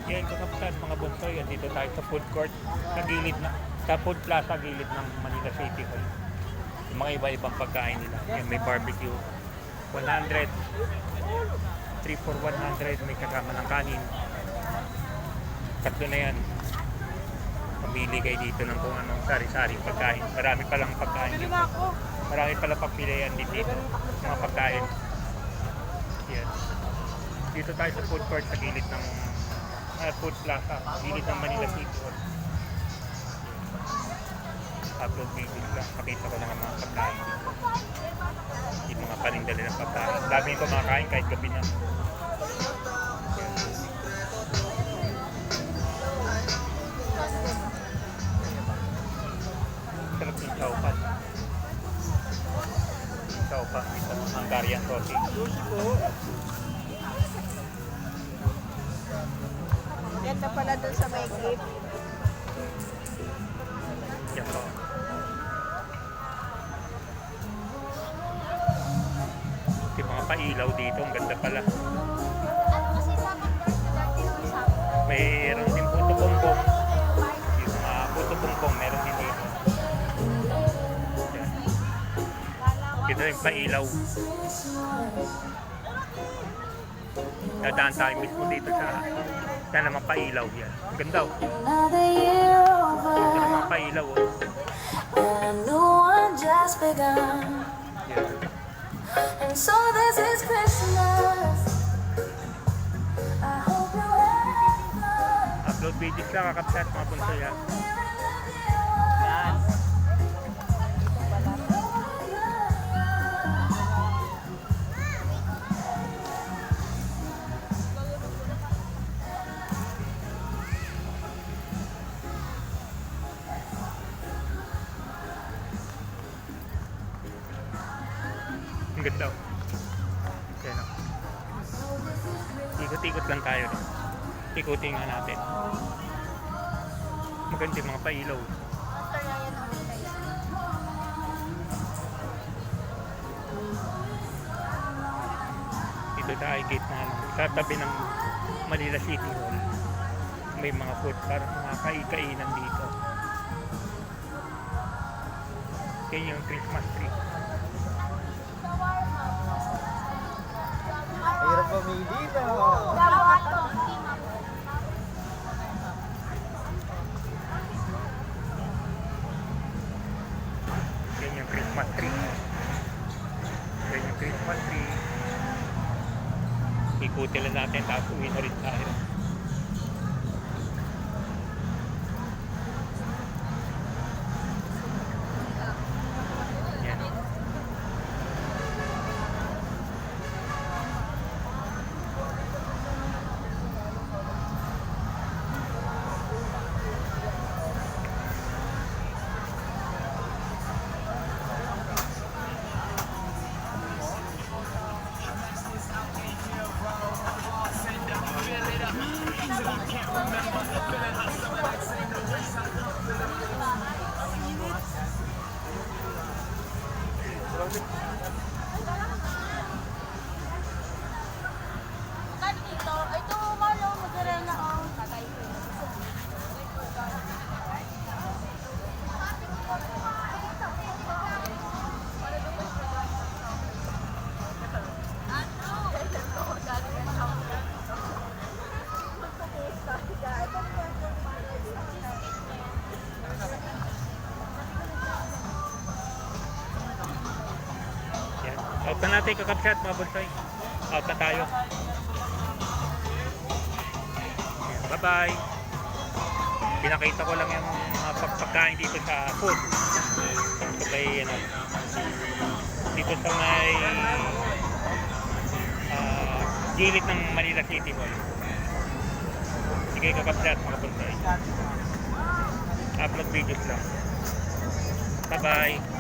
Yan, kakapsat mga bonsoy. Dito tayo sa food court sa gilid na, sa food plaza gilid ng Manila City Hall. Yung mga iba-ibang pagkain nila. Yan, may barbecue. 100. 3 for 100. May kasama ng kanin. Tatlo na yan. Pamili kayo dito ng kung anong sari-saring pagkain. Marami palang pagkain dito. Marami palang pagpilian dito. Mga pagkain. Yan. Dito tayo sa food court sa gilid ng food plaza, gilid ng Manila City Hall. Upload videos lang, pakita ko lang ang mga pagkain dito. Yung mga panindali ng pagkain. Dami ko makakain kahit gabi na. Sarap yung chowpan. Chowpan, isang Hungarian sausage. Ganda pala dun sa may gift. Yan po. Yung mga pailaw dito, ang ganda pala. Mayroon din puto bongbong. Yung mga puto bongbong, meron din dito. Yan. Dito yung pailaw. Dadaan tayo mismo dito sa naman pailaw yan. Ang ganda oh. Ito naman pailaw oh. Yan. And so this is Christmas. I hope you have fun. Upload videos lang kakapsat mga punsoy ha. Ang ganda oh. Yan oh. Ikot-ikot lang tayo. Ikutin nga natin. Maganda yung mga pailaw. Dito tayo gate na sa tabi ng Manila City Hall. May mga food parang mga kainan dito. Yan yung Christmas tree. Hirap pamili na. Yan yung Christmas tree. Yan yung Christmas tree. Ikutin lang natin tapos uwi na rin tayo. Yan. Out na natin kakapsat mga bonsoy. Out na tayo. Bye bye. Pinakita ko lang yung mga pagkain dito sa food. Dito kay dito sa may gilid ng Manila City Hall. Sige kakapsat mga bonsoy. Upload videos lang. Bye bye.